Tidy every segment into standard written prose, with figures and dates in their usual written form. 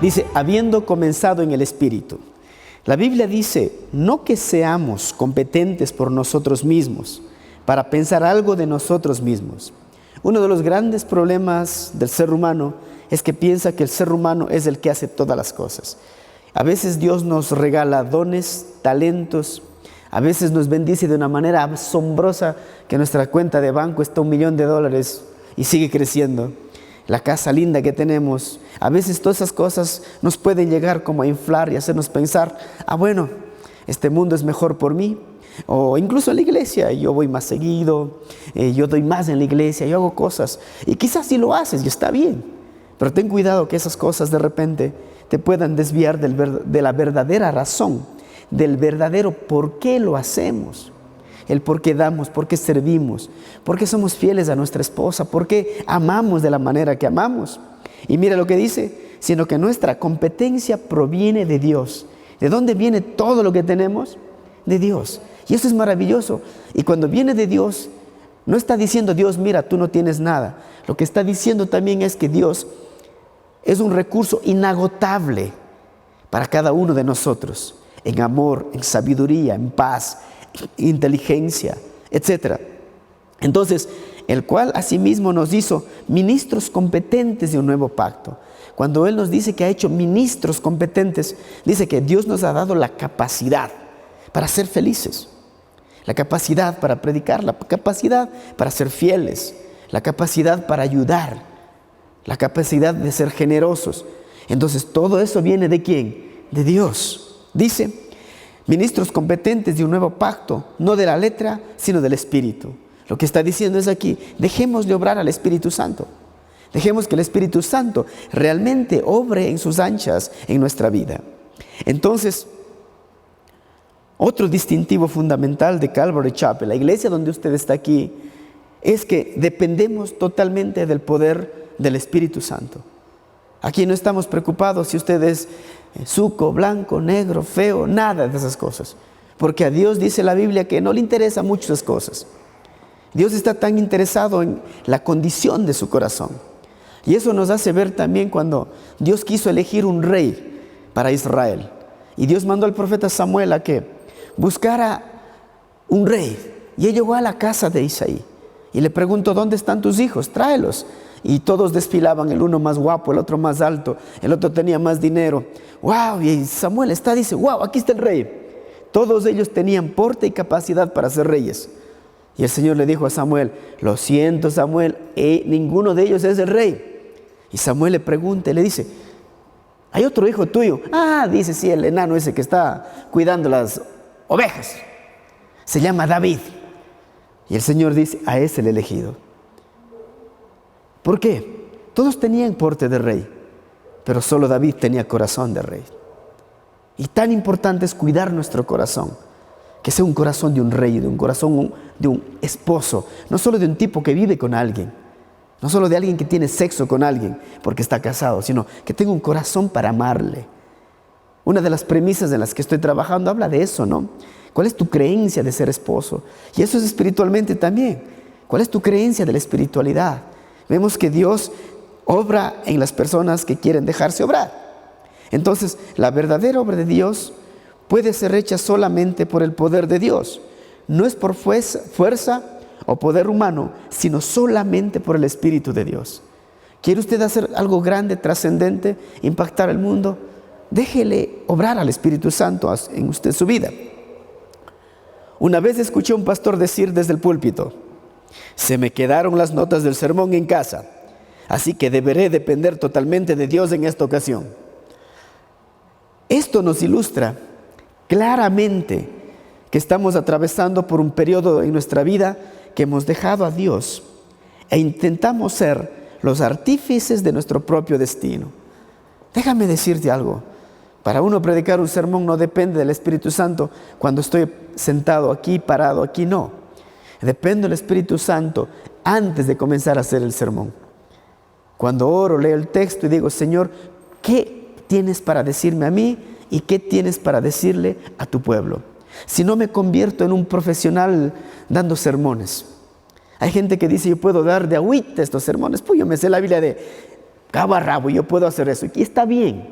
Dice, habiendo comenzado en el Espíritu. La Biblia dice, no que seamos competentes por nosotros mismos, para pensar algo de nosotros mismos. Uno de los grandes problemas del ser humano es que piensa que el ser humano es el que hace todas las cosas. A veces Dios nos regala dones, talentos, a veces nos bendice de una manera asombrosa que nuestra cuenta de banco está $1.000.000 y sigue creciendo. La casa linda que tenemos, a veces todas esas cosas nos pueden llegar como a inflar y hacernos pensar, bueno, este mundo es mejor por mí. O incluso en la iglesia, yo voy más seguido, yo doy más en la iglesia, yo hago cosas. Y quizás si lo haces y está bien, pero ten cuidado que esas cosas de repente te puedan desviar de la verdadera razón, del verdadero por qué lo hacemos. El por qué damos, por qué servimos, por qué somos fieles a nuestra esposa, por qué amamos de la manera que amamos. Y mira lo que dice, sino que nuestra competencia proviene de Dios. ¿De dónde viene todo lo que tenemos? De Dios. Y eso es maravilloso. Y cuando viene de Dios, no está diciendo Dios, mira, tú no tienes nada. Lo que está diciendo también es que Dios es un recurso inagotable para cada uno de nosotros, en amor, en sabiduría, en paz, inteligencia, etc. Entonces, el cual asimismo nos hizo ministros competentes de un nuevo pacto. Cuando Él nos dice que ha hecho ministros competentes, dice que Dios nos ha dado la capacidad para ser felices, la capacidad para predicar, la capacidad para ser fieles, la capacidad para ayudar, la capacidad de ser generosos. Entonces, todo eso viene ¿de quién? De Dios. Dice, ministros competentes de un nuevo pacto, no de la letra, sino del Espíritu. Lo que está diciendo es aquí, dejemos de obrar al Espíritu Santo. Dejemos que el Espíritu Santo realmente obre en sus anchas en nuestra vida. Entonces, otro distintivo fundamental de Calvary Chapel, la iglesia donde usted está aquí, es que dependemos totalmente del poder del Espíritu Santo. Aquí no estamos preocupados si usted es suco, blanco, negro, feo, nada de esas cosas. Porque a Dios dice la Biblia que no le interesan mucho esas cosas. Dios está tan interesado en la condición de su corazón. Y eso nos hace ver también cuando Dios quiso elegir un rey para Israel. Y Dios mandó al profeta Samuel a que buscara un rey. Y él llegó a la casa de Isaí y le preguntó, ¿dónde están tus hijos? Tráelos. Y todos desfilaban, el uno más guapo, el otro más alto, el otro tenía más dinero. ¡Wow! Y Samuel dice, ¡wow! Aquí está el rey. Todos ellos tenían porte y capacidad para ser reyes. Y el Señor le dijo a Samuel, lo siento, Samuel, ninguno de ellos es el rey. Y Samuel le pregunta y le dice, ¿hay otro hijo tuyo? Dice, sí, el enano ese que está cuidando las ovejas. Se llama David. Y el Señor dice, a ese el elegido. ¿Por qué? Todos tenían porte de rey, pero solo David tenía corazón de rey. Y tan importante es cuidar nuestro corazón, que sea un corazón de un rey, de un corazón de un esposo, no solo de un tipo que vive con alguien, no solo de alguien que tiene sexo con alguien porque está casado, sino que tenga un corazón para amarle. Una de las premisas en las que estoy trabajando habla de eso, ¿no? ¿Cuál es tu creencia de ser esposo? Y eso es espiritualmente también. ¿Cuál es tu creencia de la espiritualidad? Vemos que Dios obra en las personas que quieren dejarse obrar. Entonces, la verdadera obra de Dios puede ser hecha solamente por el poder de Dios. No es por fuerza o poder humano, sino solamente por el Espíritu de Dios. ¿Quiere usted hacer algo grande, trascendente, impactar el mundo? Déjele obrar al Espíritu Santo en usted su vida. Una vez escuché a un pastor decir desde el púlpito, se me quedaron las notas del sermón en casa, así que deberé depender totalmente de Dios en esta ocasión. Esto nos ilustra claramente que estamos atravesando por un periodo en nuestra vida que hemos dejado a Dios e intentamos ser los artífices de nuestro propio destino. Déjame decirte algo. Para uno predicar un sermón no depende del Espíritu Santo cuando estoy sentado aquí, parado aquí, no. Depende del Espíritu Santo antes de comenzar a hacer el sermón. Cuando oro, leo el texto y digo, Señor, ¿qué tienes para decirme a mí y qué tienes para decirle a tu pueblo? Si no me convierto en un profesional dando sermones. Hay gente que dice, yo puedo dar de agüita estos sermones. Pues yo me sé la Biblia de cabo a rabo, yo puedo hacer eso. Y está bien.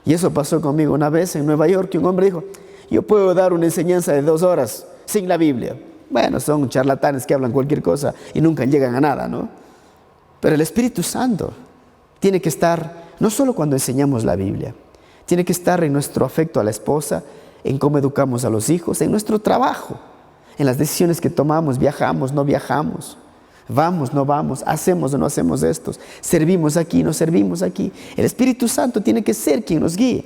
Y eso pasó conmigo una vez en Nueva York, que un hombre dijo, yo puedo dar una enseñanza de 2 horas sin la Biblia. Bueno, son charlatanes que hablan cualquier cosa y nunca llegan a nada, ¿no? Pero el Espíritu Santo tiene que estar, no solo cuando enseñamos la Biblia, tiene que estar en nuestro afecto a la esposa, en cómo educamos a los hijos, en nuestro trabajo, en las decisiones que tomamos, viajamos, no viajamos, vamos, no vamos, hacemos o no hacemos estos, servimos aquí, no servimos aquí. El Espíritu Santo tiene que ser quien nos guíe.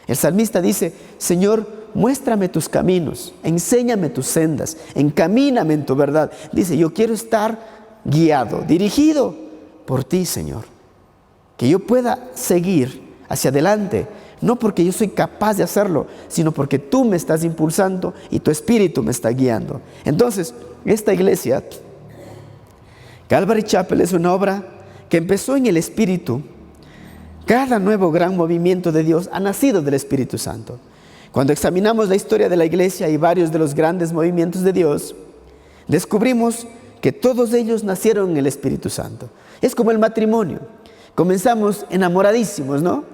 El salmista dice, Señor, muéstrame tus caminos, enséñame tus sendas, encamíname en tu verdad. Dice, yo quiero estar guiado, dirigido por ti, Señor. Que yo pueda seguir hacia adelante, no porque yo soy capaz de hacerlo, sino porque tú me estás impulsando y tu Espíritu me está guiando. Entonces, esta iglesia, Calvary Chapel, es una obra que empezó en el Espíritu. Cada nuevo gran movimiento de Dios ha nacido del Espíritu Santo. Cuando examinamos la historia de la iglesia y varios de los grandes movimientos de Dios, descubrimos que todos ellos nacieron en el Espíritu Santo. Es como el matrimonio. Comenzamos enamoradísimos, ¿no?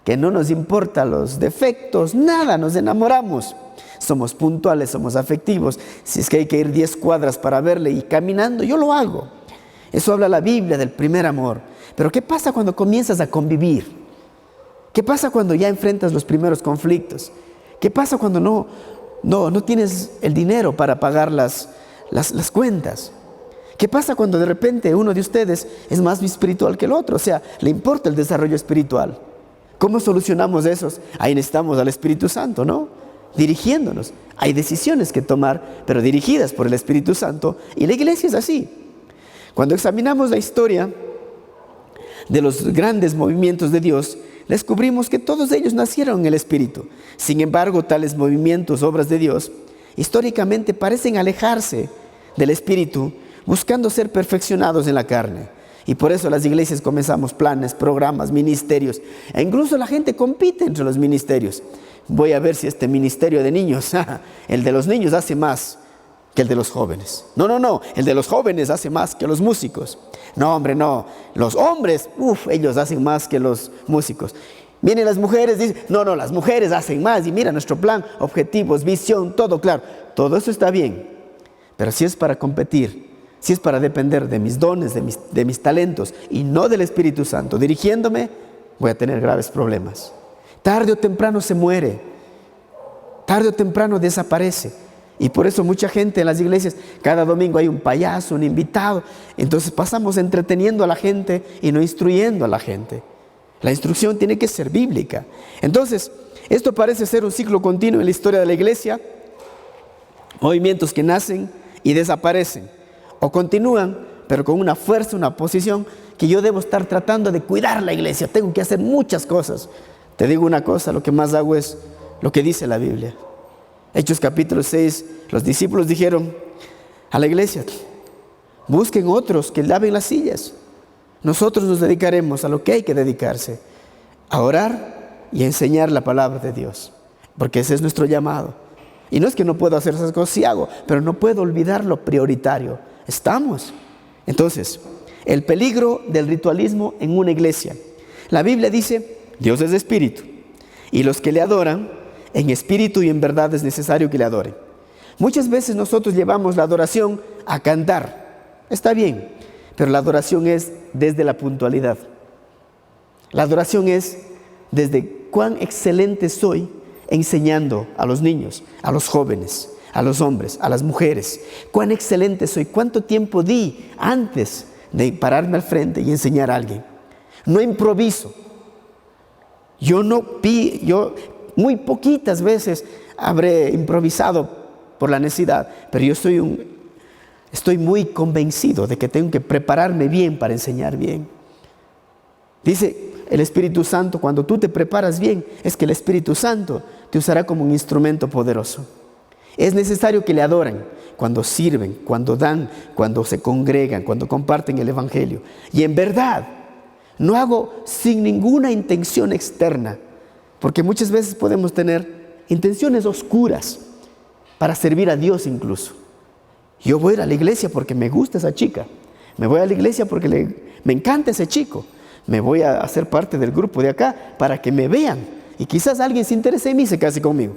Que no nos importan los defectos, nada, nos enamoramos. Somos puntuales, somos afectivos. Si es que hay que ir 10 cuadras para verle y caminando, yo lo hago. Eso habla la Biblia del primer amor. Pero ¿qué pasa cuando comienzas a convivir? ¿Qué pasa cuando ya enfrentas los primeros conflictos? ¿Qué pasa cuando no tienes el dinero para pagar las cuentas? ¿Qué pasa cuando de repente uno de ustedes es más espiritual que el otro? O sea, le importa el desarrollo espiritual. ¿Cómo solucionamos esos? Ahí necesitamos al Espíritu Santo, ¿no? Dirigiéndonos. Hay decisiones que tomar, pero dirigidas por el Espíritu Santo. Y la iglesia es así. Cuando examinamos la historia de los grandes movimientos de Dios, descubrimos que todos ellos nacieron en el Espíritu. Sin embargo, tales movimientos, obras de Dios, históricamente parecen alejarse del Espíritu, buscando ser perfeccionados en la carne. Y por eso las iglesias comenzamos planes, programas, ministerios. E incluso la gente compite entre los ministerios. Voy a ver si este ministerio de niños, el de los niños hace más que el de los jóvenes. No, el de los jóvenes hace más que los músicos. No, hombre, no. Los hombres, ellos hacen más que los músicos. Vienen las mujeres, dicen, no, las mujeres hacen más. Y mira nuestro plan, objetivos, visión, todo claro. Todo eso está bien. Pero si es para competir, si es para depender de mis dones, de mis talentos y no del Espíritu Santo dirigiéndome, voy a tener graves problemas. Tarde o temprano se muere. Tarde o temprano desaparece. Y por eso mucha gente en las iglesias, cada domingo hay un payaso, un invitado. Entonces pasamos entreteniendo a la gente y no instruyendo a la gente. La instrucción tiene que ser bíblica. Entonces, esto parece ser un ciclo continuo en la historia de la iglesia. Movimientos que nacen y desaparecen. O continúan, pero con una fuerza, una posición que yo debo estar tratando de cuidar la iglesia. Tengo que hacer muchas cosas. Te digo una cosa, lo que más hago es lo que dice la Biblia. Hechos capítulo 6, los discípulos dijeron a la iglesia, busquen otros que laven las sillas. Nosotros nos dedicaremos a lo que hay que dedicarse, a orar y a enseñar la palabra de Dios, porque ese es nuestro llamado. Y no es que no puedo hacer esas cosas, sí hago, pero no puedo olvidar lo prioritario. Estamos. Entonces, el peligro del ritualismo en una iglesia. La Biblia dice, Dios es espíritu, y los que le adoran, en espíritu y en verdad es necesario que le adoren. Muchas veces nosotros llevamos la adoración a cantar. Está bien, pero la adoración es desde la puntualidad. La adoración es desde cuán excelente soy enseñando a los niños, a los jóvenes, a los hombres, a las mujeres. Cuán excelente soy, cuánto tiempo di antes de pararme al frente y enseñar a alguien. No improviso. Yo muy poquitas veces habré improvisado por la necesidad, pero yo estoy muy convencido de que tengo que prepararme bien para enseñar bien. Dice el Espíritu Santo, cuando tú te preparas bien, es que el Espíritu Santo te usará como un instrumento poderoso. Es necesario que le adoren cuando sirven, cuando dan, cuando se congregan, cuando comparten el Evangelio. Y en verdad, no hago sin ninguna intención externa, porque muchas veces podemos tener intenciones oscuras para servir a Dios incluso. Yo voy a ir a la iglesia porque me gusta esa chica. Me voy a la iglesia porque me encanta ese chico. me voy a hacer parte del grupo de acá para que me vean. Y quizás alguien se interese en mí y se case conmigo.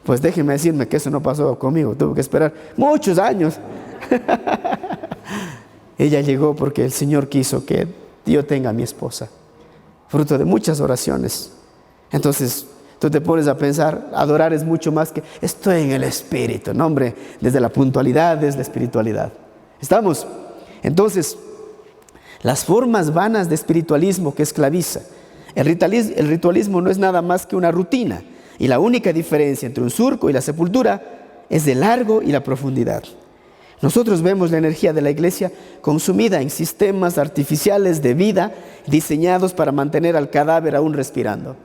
Pues déjenme decirme que eso no pasó conmigo. Tuve que esperar muchos años. Ella llegó porque el Señor quiso que yo tenga a mi esposa. Fruto de muchas oraciones. Entonces, tú te pones a pensar, adorar es mucho más que estoy en el Espíritu. No, hombre, desde la puntualidad, desde la espiritualidad. ¿Estamos? Entonces, las formas vanas de espiritualismo que esclaviza. El ritualismo no es nada más que una rutina. Y la única diferencia entre un surco y la sepultura es el largo y la profundidad. Nosotros vemos la energía de la iglesia consumida en sistemas artificiales de vida diseñados para mantener al cadáver aún respirando.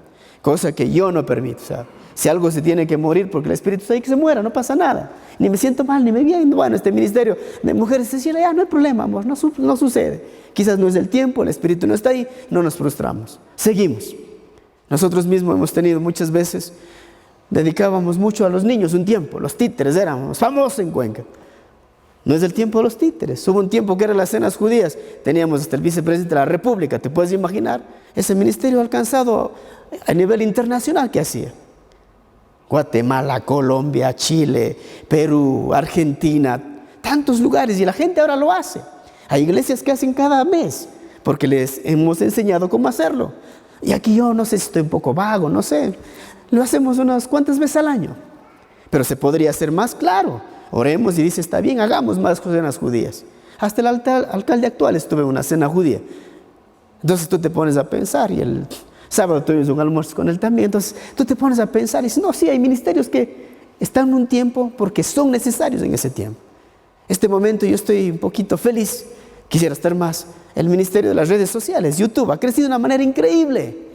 Cosa que yo no permito. O sea, si algo se tiene que morir porque el espíritu está ahí, que se muera, no pasa nada. Ni me siento mal, ni me bien. Bueno, este ministerio de mujeres decía, ya no hay problema, amor, no sucede. Quizás no es el tiempo, el espíritu no está ahí, no nos frustramos. Seguimos. Nosotros mismos hemos tenido muchas veces, dedicábamos mucho a los niños un tiempo. Los títeres éramos famosos en Cuenca. No es el tiempo de los títeres. Hubo un tiempo que eran las cenas judías. Teníamos hasta el vicepresidente de la República. ¿Te puedes imaginar? Ese ministerio alcanzado a nivel internacional que hacía. Guatemala, Colombia, Chile, Perú, Argentina, tantos lugares. Y la gente ahora lo hace. Hay iglesias que hacen cada mes porque les hemos enseñado cómo hacerlo. Y aquí yo no sé si estoy un poco vago, no sé. Lo hacemos unas cuantas veces al año. Pero se podría hacer más, claro. Oremos y dice, está bien, hagamos más cenas judías. Hasta el alcalde actual estuvo en una cena judía. Entonces tú te pones a pensar, y el sábado tuvimos un almuerzo con él también. Entonces tú te pones a pensar y dices, no, sí, hay ministerios que están en un tiempo porque son necesarios en ese tiempo. Este momento yo estoy un poquito feliz, quisiera estar más. El ministerio de las redes sociales, YouTube, ha crecido de una manera increíble.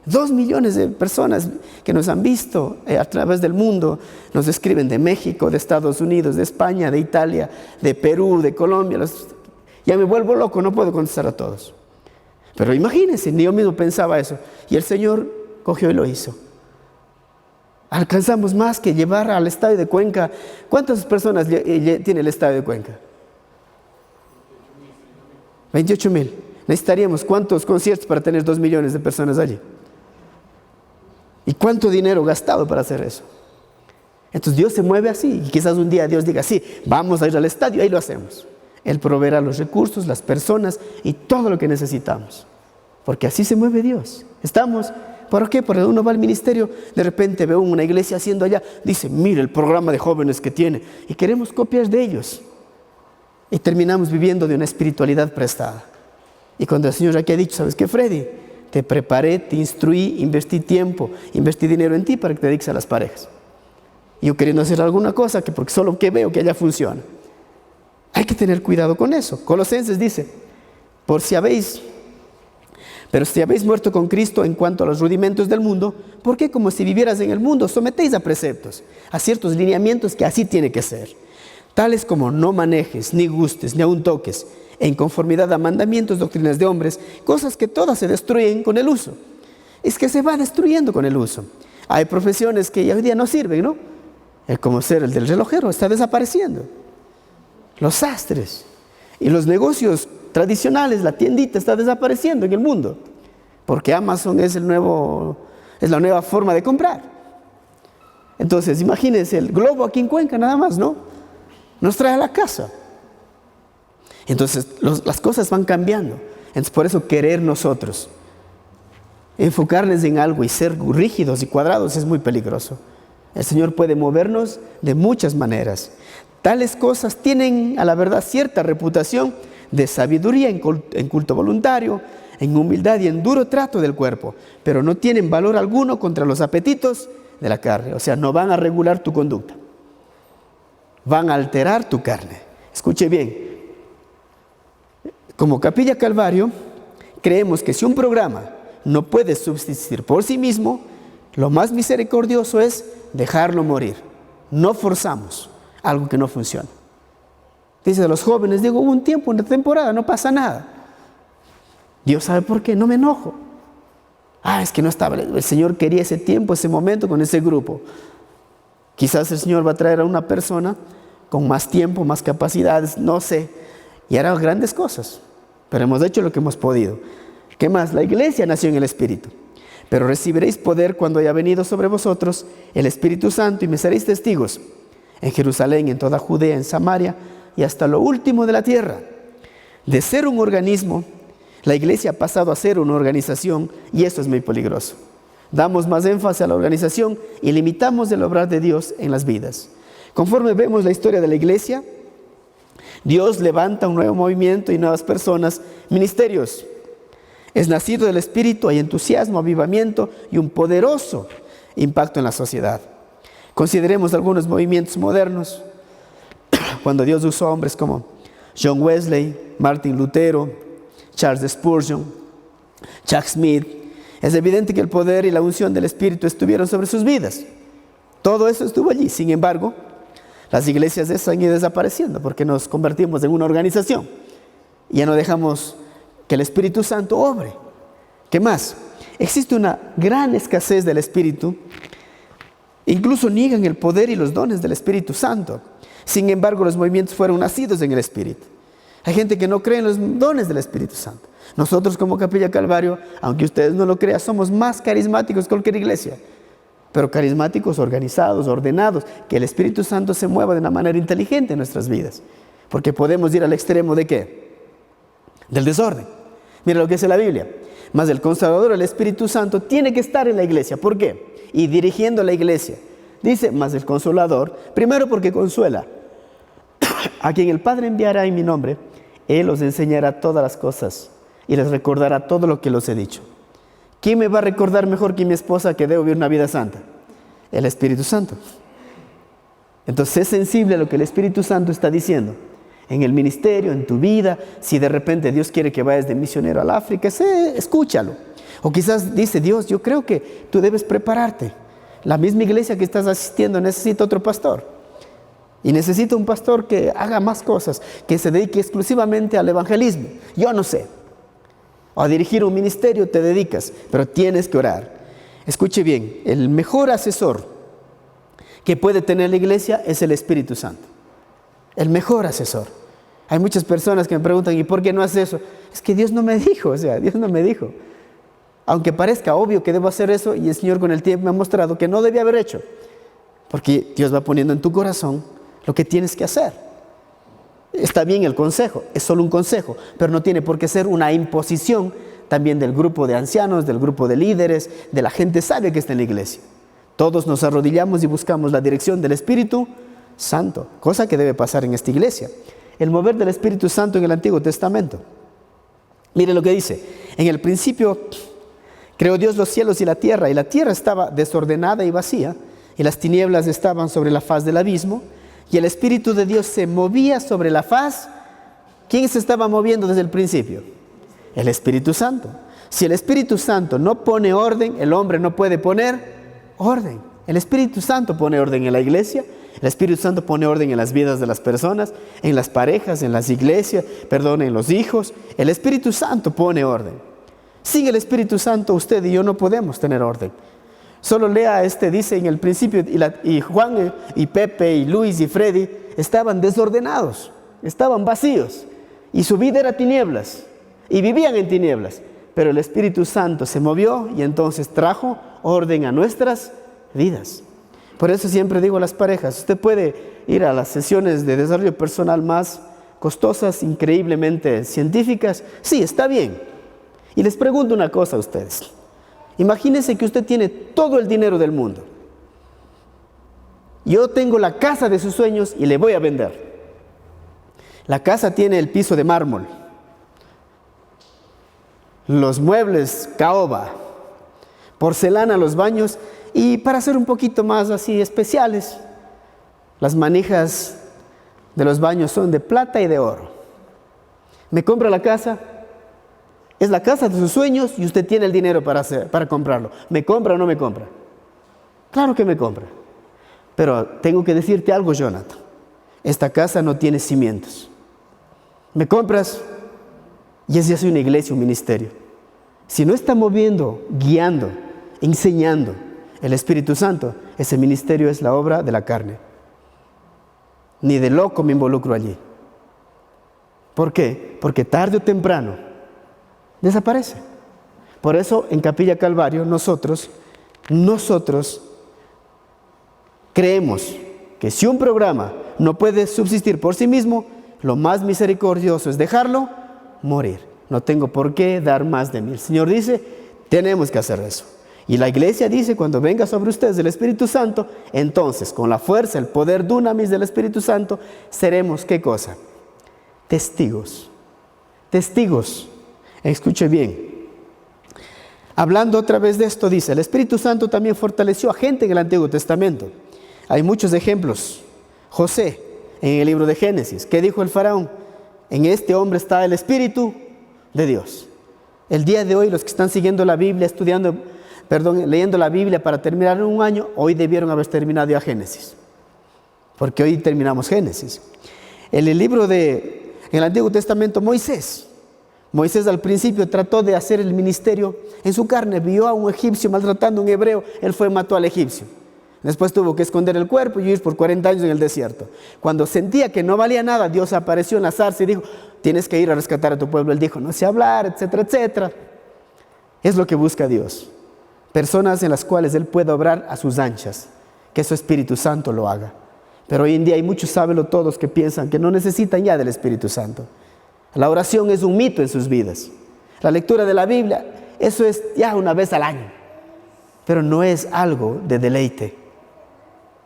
2 millones de personas que nos han visto a través del mundo, nos escriben de México, de Estados Unidos, de España, de Italia, de Perú, de Colombia. Ya me vuelvo loco, no puedo contestar a todos. Pero imagínense, ni yo mismo pensaba eso. Y el Señor cogió y lo hizo. Alcanzamos más que llevar al estadio de Cuenca. ¿Cuántas personas tiene el estadio de Cuenca? 28,000. Necesitaríamos cuántos conciertos para tener 2 millones de personas allí. ¿Y cuánto dinero gastado para hacer eso? Entonces Dios se mueve así. Y quizás un día Dios diga, sí, vamos a ir al estadio, ahí lo hacemos. Él proveerá los recursos, las personas y todo lo que necesitamos. Porque así se mueve Dios. ¿Estamos? ¿Por qué? Porque uno va al ministerio, de repente ve una iglesia haciendo allá, dice, mire el programa de jóvenes que tiene. Y queremos copias de ellos. Y terminamos viviendo de una espiritualidad prestada. Y cuando el Señor aquí ha dicho, ¿sabes qué, Freddy? Te preparé, te instruí, invertí tiempo, invertí dinero en ti para que te dediques a las parejas. Y yo queriendo hacer alguna cosa que porque solo que veo que allá funciona. Hay que tener cuidado con eso. Colosenses dice, pero si habéis muerto con Cristo en cuanto a los rudimentos del mundo, ¿por qué como si vivieras en el mundo sometéis a preceptos, a ciertos lineamientos que así tiene que ser? Tales como no manejes, ni gustes, ni aun toques, en conformidad a mandamientos, doctrinas de hombres, cosas que todas se destruyen con el uso. Es que se va destruyendo con el uso. Hay profesiones que hoy día no sirven, ¿no? Como ser el del relojero, está desapareciendo. Los sastres y los negocios tradicionales, la tiendita está desapareciendo en el mundo. Porque Amazon es la nueva forma de comprar. Entonces, imagínense, el globo aquí en Cuenca nada más, ¿no? Nos trae a la casa. Entonces las cosas van cambiando. Entonces por eso querer nosotros enfocarles en algo y ser rígidos y cuadrados es muy peligroso. El Señor puede movernos de muchas maneras. Tales cosas tienen a la verdad cierta reputación de sabiduría en culto voluntario, en humildad y en duro trato del cuerpo, pero no tienen valor alguno contra los apetitos de la carne. O sea, no van a regular tu conducta, van a alterar tu carne. Escuche bien. Como Capilla Calvario, creemos que si un programa no puede subsistir por sí mismo, lo más misericordioso es dejarlo morir. No forzamos algo que no funciona. Dice de los jóvenes, digo, hubo un tiempo, una temporada, no pasa nada. Dios sabe por qué, no me enojo. Es que no estaba, el Señor quería ese tiempo, ese momento con ese grupo. Quizás el Señor va a traer a una persona con más tiempo, más capacidades, no sé, y hará grandes cosas. pero hemos hecho lo que hemos podido. ¿Qué más? La iglesia nació en el Espíritu. Pero recibiréis poder cuando haya venido sobre vosotros el Espíritu Santo y me seréis testigos en Jerusalén, en toda Judea, en Samaria y hasta lo último de la tierra. De ser un organismo, la iglesia ha pasado a ser una organización y eso es muy peligroso. Damos más énfasis a la organización y limitamos el obrar de Dios en las vidas. Conforme vemos la historia de la iglesia, Dios levanta un nuevo movimiento y nuevas personas, ministerios. Es nacido del Espíritu, hay entusiasmo, avivamiento y un poderoso impacto en la sociedad. Consideremos algunos movimientos modernos, cuando Dios usó hombres como John Wesley, Martin Lutero, Charles Spurgeon, Chuck Smith. Es evidente que el poder y la unción del Espíritu estuvieron sobre sus vidas. Todo eso estuvo allí. Sin embargo, las iglesias de esas han ido desapareciendo porque nos convertimos en una organización. Ya no dejamos que el Espíritu Santo obre. ¿Qué más? Existe una gran escasez del Espíritu. Incluso niegan el poder y los dones del Espíritu Santo. Sin embargo, los movimientos fueron nacidos en el Espíritu. Hay gente que no cree en los dones del Espíritu Santo. Nosotros como Capilla Calvario, aunque ustedes no lo crean, somos más carismáticos que cualquier iglesia. Pero carismáticos, organizados, ordenados, que el Espíritu Santo se mueva de una manera inteligente en nuestras vidas. Porque podemos ir al extremo ¿de qué? Del desorden. Mira lo que dice la Biblia. Mas el Consolador, el Espíritu Santo, tiene que estar en la iglesia. ¿Por qué? Y dirigiendo la iglesia. Dice, mas el Consolador, primero porque consuela. A quien el Padre enviará en mi nombre, Él os enseñará todas las cosas y les recordará todo lo que los he dicho. ¿Quién me va a recordar mejor que mi esposa que debo vivir una vida santa? El Espíritu Santo. Entonces, sé sensible a lo que el Espíritu Santo está diciendo. En el ministerio, en tu vida, si de repente Dios quiere que vayas de misionero al África, escúchalo. O quizás dice Dios, yo creo que tú debes prepararte. La misma iglesia que estás asistiendo necesita otro pastor. Y necesita un pastor que haga más cosas, que se dedique exclusivamente al evangelismo. Yo no sé. O a dirigir un ministerio te dedicas, pero tienes que orar. Escuche bien, el mejor asesor que puede tener la iglesia es el Espíritu Santo. El mejor asesor. Hay muchas personas que me preguntan, ¿y por qué no haces eso? Es que Dios no me dijo, Dios no me dijo. Aunque parezca obvio que debo hacer eso, y el Señor con el tiempo me ha mostrado que no debía haber hecho. Porque Dios va poniendo en tu corazón lo que tienes que hacer. Está bien el consejo, es solo un consejo, pero no tiene por qué ser una imposición también del grupo de ancianos, del grupo de líderes, de la gente sabia que está en la iglesia. Todos nos arrodillamos y buscamos la dirección del Espíritu Santo, cosa que debe pasar en esta iglesia. El mover del Espíritu Santo en el Antiguo Testamento. Mire lo que dice. En el principio creó Dios los cielos y la tierra estaba desordenada y vacía, y las tinieblas estaban sobre la faz del abismo, y el Espíritu de Dios se movía sobre la faz. ¿Quién se estaba moviendo desde el principio? El Espíritu Santo. Si el Espíritu Santo no pone orden, el hombre no puede poner orden. El Espíritu Santo pone orden en la iglesia, el Espíritu Santo pone orden en las vidas de las personas, en las parejas, en las iglesias, en los hijos. El Espíritu Santo pone orden. Sin el Espíritu Santo usted y yo no podemos tener orden. Solo lea dice en el principio, y Juan y Pepe y Luis y Freddy estaban desordenados, estaban vacíos, y su vida era tinieblas, y vivían en tinieblas, pero el Espíritu Santo se movió y entonces trajo orden a nuestras vidas. Por eso siempre digo a las parejas, usted puede ir a las sesiones de desarrollo personal más costosas, increíblemente científicas, sí, está bien. Y les pregunto una cosa a ustedes. Imagínense que usted tiene todo el dinero del mundo. Yo tengo la casa de sus sueños y le voy a vender. La casa tiene el piso de mármol, los muebles caoba, porcelana los baños y para ser un poquito más así especiales, las manijas de los baños son de plata y de oro. ¿Me compra la casa? Es la casa de sus sueños y usted tiene el dinero para comprarlo. ¿Me compra o no me compra? Claro que me compra. Pero tengo que decirte algo, Jonathan. Esta casa no tiene cimientos. ¿Me compras? Y es ya una iglesia, un ministerio. Si no está moviendo, guiando, enseñando el Espíritu Santo, ese ministerio es la obra de la carne. Ni de loco me involucro allí. ¿Por qué? Porque tarde o temprano desaparece. Por eso en Capilla Calvario nosotros creemos que si un programa no puede subsistir por sí mismo, lo más misericordioso es dejarlo morir. No tengo por qué dar más de mí. El Señor dice, tenemos que hacer eso. Y la iglesia dice, cuando venga sobre ustedes el Espíritu Santo, entonces con la fuerza, el poder dunamis del Espíritu Santo, seremos, ¿qué cosa? Testigos. Testigos. Escuche bien. Hablando otra vez de esto, dice, el Espíritu Santo también fortaleció a gente en el Antiguo Testamento. Hay muchos ejemplos. José, en el libro de Génesis, ¿qué dijo el faraón? En este hombre está el Espíritu de Dios. El día de hoy, los que están siguiendo la Biblia, leyendo la Biblia para terminar en un año, hoy debieron haber terminado ya Génesis. Porque hoy terminamos Génesis. En el Antiguo Testamento, Moisés al principio trató de hacer el ministerio en su carne, vio a un egipcio maltratando a un hebreo, él fue y mató al egipcio. Después tuvo que esconder el cuerpo y ir por 40 años en el desierto. Cuando sentía que no valía nada, Dios apareció en la zarza y dijo, tienes que ir a rescatar a tu pueblo. Él dijo, no sé hablar, etcétera, etcétera. Es lo que busca Dios. Personas en las cuales Él pueda obrar a sus anchas, que su Espíritu Santo lo haga. Pero hoy en día hay muchos todos que piensan que no necesitan ya del Espíritu Santo. La oración es un mito en sus vidas. La lectura de la Biblia, eso es ya una vez al año. Pero no es algo de deleite.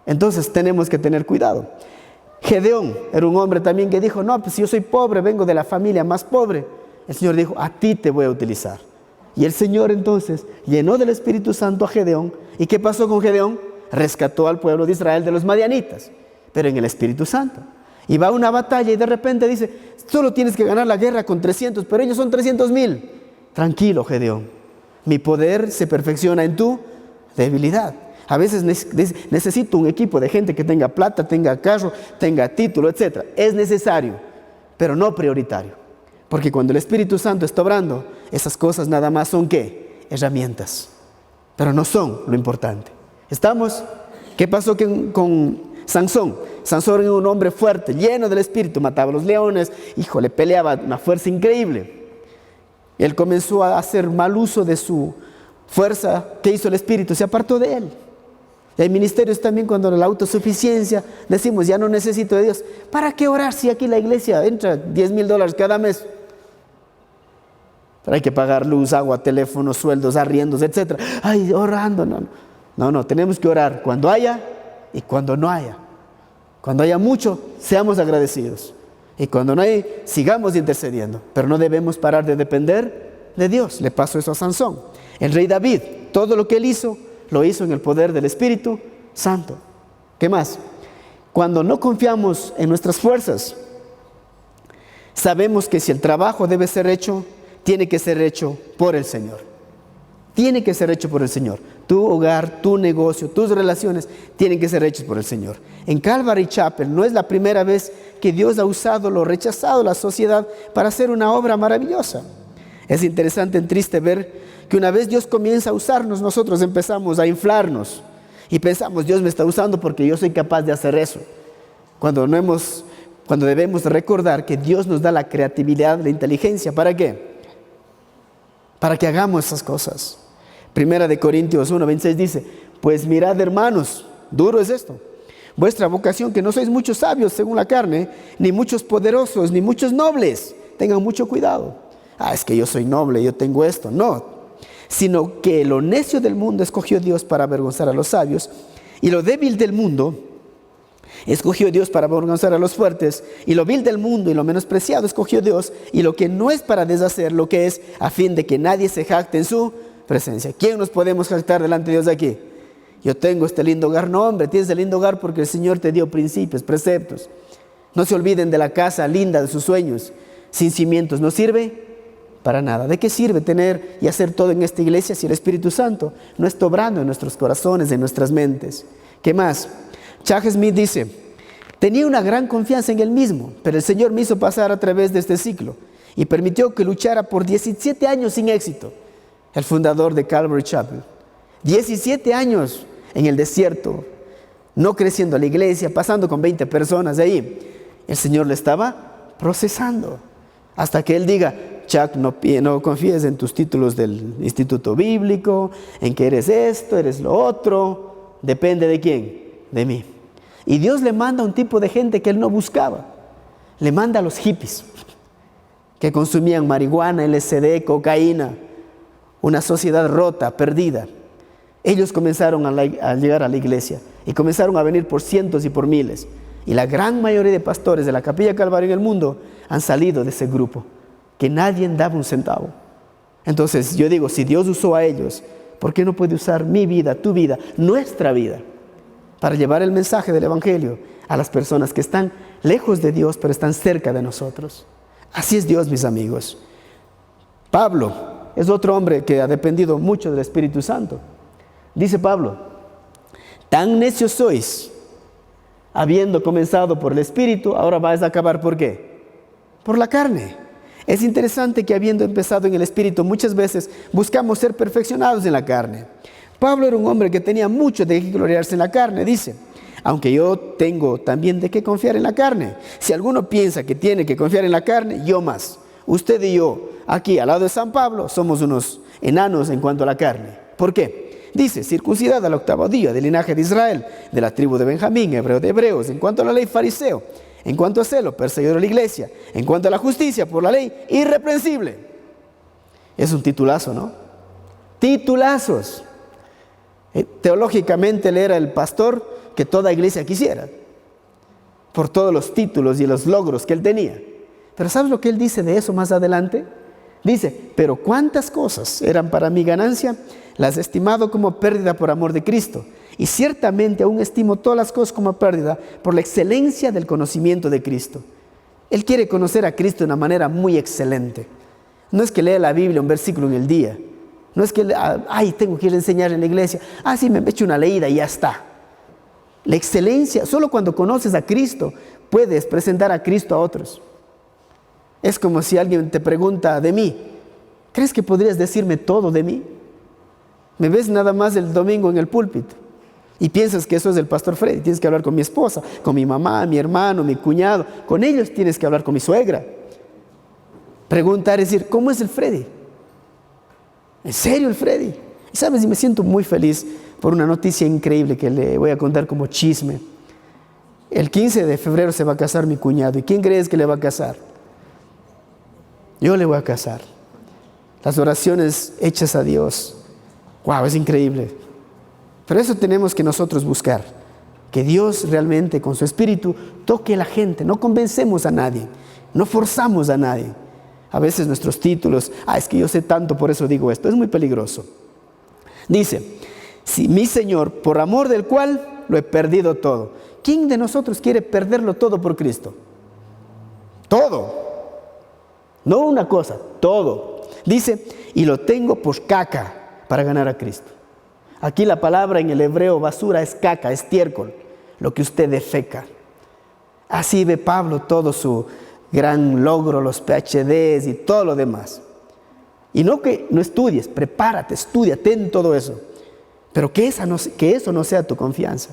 Entonces tenemos que tener cuidado. Gedeón era un hombre también que dijo, no, pues si yo soy pobre, vengo de la familia más pobre. El Señor dijo, a ti te voy a utilizar. Y el Señor entonces llenó del Espíritu Santo a Gedeón. ¿Y qué pasó con Gedeón? Rescató al pueblo de Israel de los madianitas, pero en el Espíritu Santo. Y va a una batalla y de repente dice, solo tienes que ganar la guerra con 300, pero ellos son 300,000. Tranquilo, Gedeón, mi poder se perfecciona en tu debilidad. A veces necesito un equipo de gente que tenga plata, tenga carro, tenga título, etc. Es necesario, pero no prioritario. Porque cuando el Espíritu Santo está obrando, esas cosas nada más son ¿qué? Herramientas. Pero no son lo importante. ¿Estamos? ¿Qué pasó con Sansón? Sansón era un hombre fuerte, lleno del Espíritu, mataba a los leones, peleaba una fuerza increíble. Él comenzó a hacer mal uso de su fuerza. ¿Qué hizo el Espíritu? Se apartó de él. Y hay ministerios también cuando la autosuficiencia, decimos, ya no necesito de Dios. ¿Para qué orar si aquí la iglesia entra $10,000 cada mes? Pero hay que pagar luz, agua, teléfono, sueldos, arriendos, etc. Ay, orando, no, tenemos que orar cuando haya y cuando no haya. Cuando haya mucho, seamos agradecidos. Y cuando no hay, sigamos intercediendo. Pero no debemos parar de depender de Dios. Le pasó eso a Sansón. El rey David, todo lo que él hizo, lo hizo en el poder del Espíritu Santo. ¿Qué más? Cuando no confiamos en nuestras fuerzas, sabemos que si el trabajo debe ser hecho, tiene que ser hecho por el Señor. Tiene que ser hecho por el Señor. Tu hogar, tu negocio, tus relaciones tienen que ser hechos por el Señor. En Calvary Chapel no es la primera vez que Dios ha usado lo rechazado la sociedad para hacer una obra maravillosa. Es interesante y triste ver que una vez Dios comienza a usarnos, nosotros empezamos a inflarnos y pensamos, Dios me está usando porque yo soy capaz de hacer eso. Cuando debemos recordar que Dios nos da la creatividad, la inteligencia. ¿Para qué? Para que hagamos esas cosas. Primera de Corintios 1:26 dice, pues mirad, hermanos, duro es esto, vuestra vocación, que no sois muchos sabios según la carne, ni muchos poderosos, ni muchos nobles. Tengan mucho cuidado. Es que yo soy noble, yo tengo esto. No, sino que lo necio del mundo escogió Dios para avergonzar a los sabios, y lo débil del mundo escogió Dios para avergonzar a los fuertes, y lo vil del mundo y lo menospreciado escogió Dios, y lo que no es para deshacer lo que es, a fin de que nadie se jacte en su presencia. ¿Quién nos podemos jactar delante de Dios aquí? Yo tengo este lindo hogar. No, hombre, tienes el lindo hogar porque el Señor te dio principios, preceptos. No se olviden de la casa linda de sus sueños. Sin cimientos no sirve para nada. ¿De qué sirve tener y hacer todo en esta iglesia si el Espíritu Santo no está obrando en nuestros corazones, en nuestras mentes? ¿Qué más? Chuck Smith dice, tenía una gran confianza en él mismo, pero el Señor me hizo pasar a través de este ciclo y permitió que luchara por 17 años sin éxito. El fundador de Calvary Chapel, 17 años en el desierto, no creciendo la iglesia, pasando con 20 personas de ahí. El Señor le estaba procesando. Hasta que él diga, Chuck, no confíes en tus títulos del instituto bíblico, en que eres esto, eres lo otro. Depende de quién, de mí. Y Dios le manda un tipo de gente que él no buscaba. Le manda a los hippies, que consumían marihuana, LSD, cocaína, una sociedad rota, perdida. Ellos comenzaron a llegar a la iglesia y comenzaron a venir por cientos y por miles. Y la gran mayoría de pastores de la Capilla Calvario en el mundo han salido de ese grupo, que nadie daba un centavo. Entonces yo digo, si Dios usó a ellos, ¿por qué no puede usar mi vida, tu vida, nuestra vida, para llevar el mensaje del Evangelio a las personas que están lejos de Dios, pero están cerca de nosotros? Así es Dios, mis amigos. Pablo es otro hombre que ha dependido mucho del Espíritu Santo. Dice Pablo, tan necios sois, habiendo comenzado por el Espíritu, ahora vais a acabar ¿por qué? Por la carne. Es interesante que habiendo empezado en el Espíritu, muchas veces buscamos ser perfeccionados en la carne. Pablo era un hombre que tenía mucho de qué gloriarse en la carne. Dice, aunque yo tengo también de qué confiar en la carne. Si alguno piensa que tiene que confiar en la carne, yo más. Usted y yo, aquí al lado de San Pablo, somos unos enanos en cuanto a la carne. ¿Por qué? Dice, circuncidado al 8º día, del linaje de Israel, de la tribu de Benjamín, hebreo de hebreos, en cuanto a la ley fariseo, en cuanto a celo, perseguidor de la iglesia, en cuanto a la justicia por la ley, irreprensible. Es un titulazo, ¿no? Titulazos. Teológicamente él era el pastor que toda iglesia quisiera, por todos los títulos y los logros que él tenía. Pero ¿sabes lo que él dice de eso más adelante? Dice, pero cuántas cosas eran para mi ganancia, las he estimado como pérdida por amor de Cristo. Y ciertamente aún estimo todas las cosas como pérdida por la excelencia del conocimiento de Cristo. Él quiere conocer a Cristo de una manera muy excelente. No es que lea la Biblia un versículo en el día. No es que, tengo que ir a enseñar en la iglesia. Sí, me echo una leída y ya está. La excelencia, solo cuando conoces a Cristo, puedes presentar a Cristo a otros. Es como si alguien te pregunta de mí, ¿crees que podrías decirme todo de mí? Me ves nada más el domingo en el púlpito y piensas que eso es el pastor Freddy. Tienes que hablar con mi esposa, con mi mamá, mi hermano, mi cuñado. Con ellos tienes que hablar, con mi suegra. Preguntar, es decir, ¿cómo es el Freddy? ¿En serio el Freddy? Y sabes, y me siento muy feliz por una noticia increíble que le voy a contar como chisme. El 15 de febrero se va a casar mi cuñado. ¿Y quién crees que le va a casar? Yo le voy a casar. Las oraciones hechas a Dios. ¡Wow! Es increíble. Pero eso tenemos que nosotros buscar. Que Dios realmente con su Espíritu toque a la gente. No convencemos a nadie. No forzamos a nadie. A veces nuestros títulos, es que yo sé tanto, por eso digo esto. Es muy peligroso. Dice, si mi Señor, por amor del cual lo he perdido todo. ¿Quién de nosotros quiere perderlo todo por Cristo? Todo. No una cosa, todo. Dice, y lo tengo por caca para ganar a Cristo. Aquí la palabra en el hebreo basura es caca, estiércol, lo que usted defeca. Así ve Pablo todo su gran logro, los PhDs y todo lo demás. Y no que no estudies, prepárate, estudia, ten todo eso. Pero que eso no sea tu confianza.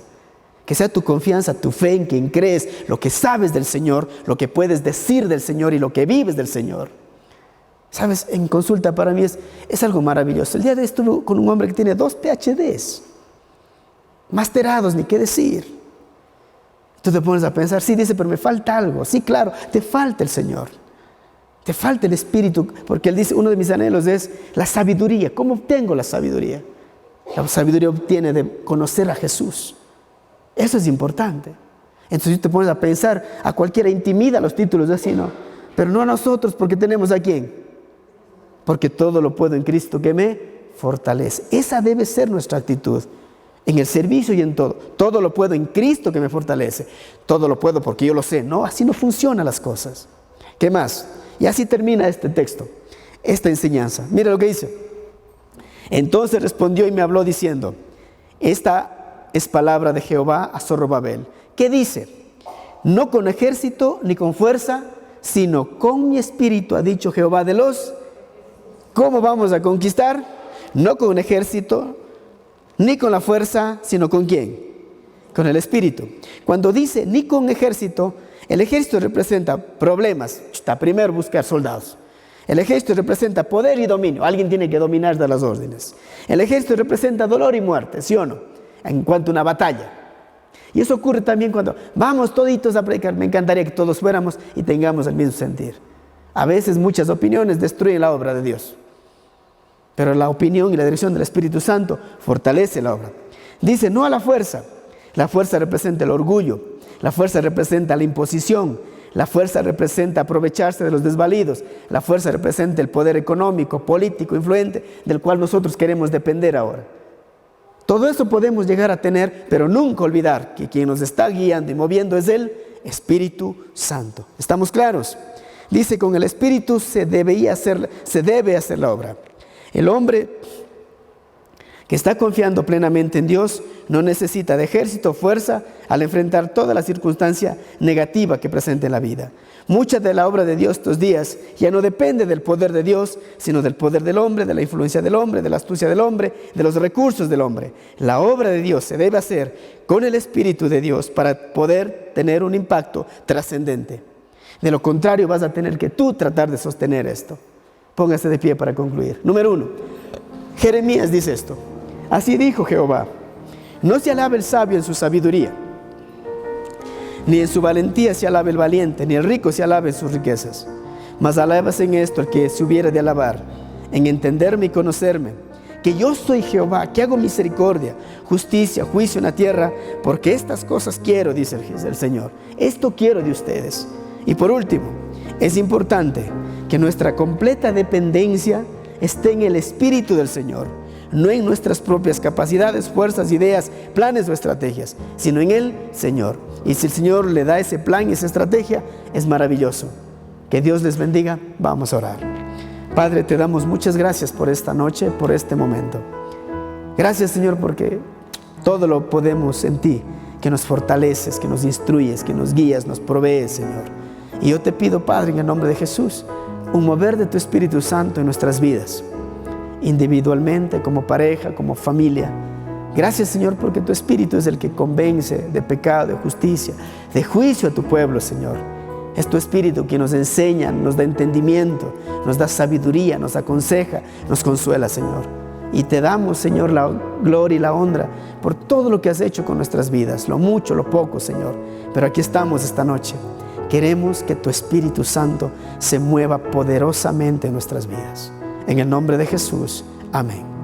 Que sea tu confianza, tu fe en quien crees, lo que sabes del Señor, lo que puedes decir del Señor y lo que vives del Señor. Sabes, en consulta para mí es algo maravilloso. El día de hoy estuve con un hombre que tiene 2 PhDs, masterados, ni qué decir. Tú te pones a pensar, sí, dice, pero me falta algo. Sí, claro, te falta el Señor. Te falta el Espíritu, porque él dice, uno de mis anhelos es la sabiduría. ¿Cómo obtengo la sabiduría? La sabiduría obtiene de conocer a Jesús. Eso es importante. Entonces tú te pones a pensar, a cualquiera intimida los títulos, así no. Pero no a nosotros, porque tenemos a quién. Porque todo lo puedo en Cristo que me fortalece. Esa debe ser nuestra actitud. En el servicio y en todo. Todo lo puedo en Cristo que me fortalece. Todo lo puedo porque yo lo sé. No, así no funcionan las cosas. ¿Qué más? Y así termina este texto, esta enseñanza. Mira lo que dice. Entonces respondió y me habló diciendo, esta es palabra de Jehová a Zorobabel. ¿Qué dice? No con ejército ni con fuerza, sino con mi espíritu, ha dicho Jehová de los. ¿Cómo vamos a conquistar? No con un ejército, ni con la fuerza, sino con ¿quién? con el Espíritu. Cuando dice ni con ejército, el ejército representa problemas. Primero buscar soldados. El ejército representa poder y dominio. Alguien tiene que dominar de las órdenes. El ejército representa dolor y muerte, ¿sí o no? En cuanto a una batalla. Y eso ocurre también cuando vamos toditos a predicar. Me encantaría que todos fuéramos y tengamos el mismo sentir. A veces muchas opiniones destruyen la obra de Dios. Pero la opinión y la dirección del Espíritu Santo fortalece la obra. Dice no a la fuerza. La fuerza representa el orgullo. La fuerza representa la imposición. La fuerza representa aprovecharse de los desvalidos. La fuerza representa el poder económico, político, influente, del cual nosotros queremos depender ahora. Todo eso podemos llegar a tener, pero nunca olvidar que quien nos está guiando y moviendo es el Espíritu Santo. ¿Estamos claros? Dice, con el Espíritu se debe hacer la obra. El hombre que está confiando plenamente en Dios no necesita de ejército o fuerza al enfrentar toda la circunstancia negativa que presenta en la vida. Mucha de la obra de Dios estos días ya no depende del poder de Dios, sino del poder del hombre, de la influencia del hombre, de la astucia del hombre, de los recursos del hombre. La obra de Dios se debe hacer con el Espíritu de Dios para poder tener un impacto trascendente. De lo contrario, vas a tener que tú tratar de sostener esto. Póngase de pie para concluir. Número 1. Jeremías dice esto. Así dijo Jehová: no se alabe el sabio en su sabiduría, ni en su valentía se alabe el valiente, ni el rico se alabe en sus riquezas. Mas alábase en esto el que se hubiera de alabar, en entenderme y conocerme, que yo soy Jehová, que hago misericordia, justicia, juicio en la tierra, porque estas cosas quiero, dice el Señor. Esto quiero de ustedes. Y por último, es importante que nuestra completa dependencia esté en el Espíritu del Señor, no en nuestras propias capacidades, fuerzas, ideas, planes o estrategias, sino en el Señor. Y si el Señor le da ese plan y esa estrategia, es maravilloso. Que Dios les bendiga. Vamos a orar. Padre, te damos muchas gracias por esta noche, por este momento. Gracias, Señor, porque todo lo podemos en ti, que nos fortaleces, que nos instruyes, que nos guías, nos provees, Señor. Y yo te pido, Padre, en el nombre de Jesús, un mover de tu Espíritu Santo en nuestras vidas, individualmente, como pareja, como familia. Gracias, Señor, porque tu Espíritu es el que convence de pecado, de justicia, de juicio a tu pueblo, Señor. Es tu Espíritu quien nos enseña, nos da entendimiento, nos da sabiduría, nos aconseja, nos consuela, Señor. Y te damos, Señor, la gloria y la honra por todo lo que has hecho con nuestras vidas, lo mucho, lo poco, Señor. Pero aquí estamos esta noche. Queremos que tu Espíritu Santo se mueva poderosamente en nuestras vidas. En el nombre de Jesús. Amén.